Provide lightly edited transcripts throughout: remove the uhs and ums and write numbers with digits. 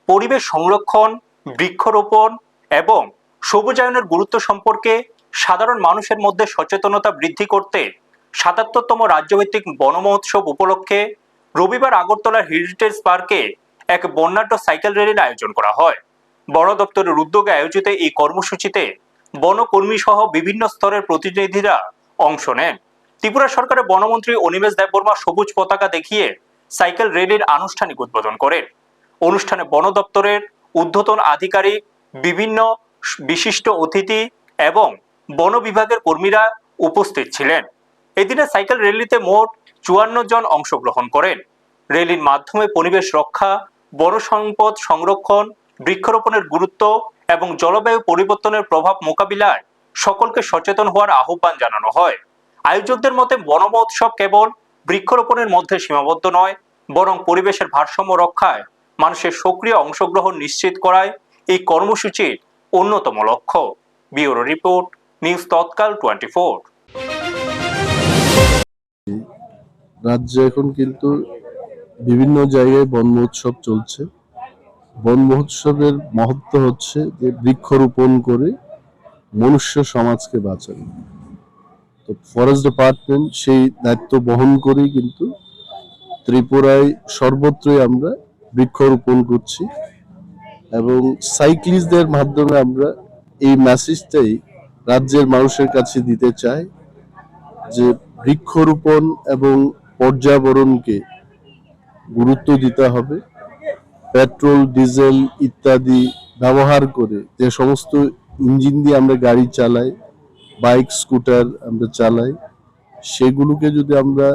পরিবেশ সংরক্ষণ, বৃক্ষরোপণ এবং সবুজায়নের গুরুত্ব সম্পর্কে সাধারণ মানুষের মধ্যে সচেতনতা বৃদ্ধি করতে ৭৭তম রাজ্যভিত্তিক বন মহোৎসব উপলক্ষে রবিবার আগরতলার হেরিটেজ পার্কে এক বর্ণাঢ্য সাইকেল র্যালির আয়োজন করা হয়। বন দপ্তরের উদ্যোগে আয়োজিত এই কর্মসূচিতে বনকর্মী সহ বিভিন্ন স্তরের প্রতিনিধিরা অংশ নেন। ত্রিপুরা সরকারের বনমন্ত্রী অনিমেষ দেববর্মা সবুজ পতাকা দেখিয়ে সাইকেল র্যালির আনুষ্ঠানিক উদ্বোধন করেন। অনুষ্ঠানে বন দপ্তরের ঊর্ধ্বতন আধিকারিক, বিভিন্ন বিশিষ্ট অতিথি এবং বন বিভাগের কর্মীরা উপস্থিত ছিলেন। এদিনে সাইকেল র্যালিতে মোট ৫৪ জন অংশগ্রহণ করেন। র্যালির মাধ্যমে পরিবেশ রক্ষা, বন সম্পদ সংরক্ষণ, বৃক্ষরোপণের গুরুত্ব এবং জলবায়ু পরিবর্তনের প্রভাব মোকাবিলায় সকলকে সচেতন হওয়ার আহ্বান জানানো হয়। আয়োজকদের মতে বন মহোৎসব কেবল বৃক্ষরোপণের মধ্যে সীমাবদ্ধ নয়, বরং পরিবেশের ভারসাম্য রক্ষায় মানুষের সক্রিয় অংশগ্রহণ নিশ্চিত করায় এই কর্মসূচির অন্যতম লক্ষ্য। ব্যুরো রিপোর্ট, নিউজ তৎকাল 24। রাজ্যে এখন কিন্তু বিভিন্ন জায়গায় বন মহোৎসব চলছে। বন মহোৎসবের মহত্ব হচ্ছে যে বৃক্ষরোপণ করে মনুষ্য সমাজকে বাঁচানো। তো ফরেস্ট ডিপার্টমেন্ট সেই দায়িত্ব বহন করেই কিন্তু ত্রিপুরায় সর্বত্রই আমরা বৃক্ষরোপণ করছি এবং সাইক্লিস্টদের মাধ্যমে আমরা এই মেসেজটাই রাজ্যের মানুষের কাছে দিতে চাই যে বৃক্ষরোপণ এবং পর্যাবরণকে গুরুত্ব দিতে হবে। পেট্রোল, ডিজেল ইত্যাদি ব্যবহার করে যে সমস্ত ইঞ্জিন দিয়ে আমরা গাড়ি চালাই, বাইক, স্কুটার আমরা চালাই, সেগুলোকে যদি আমরা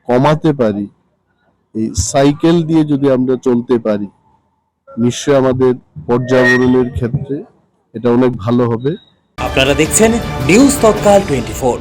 কমাতে পারি, এই সাইকেল দিয়ে যদি আমরা চলতে পারি, নিশ্চয় আমাদের পর্যাবরণের ক্ষেত্রে এটা অনেক ভালো হবে। আপনারা দেখছেন নিউজ তৎকাল 24।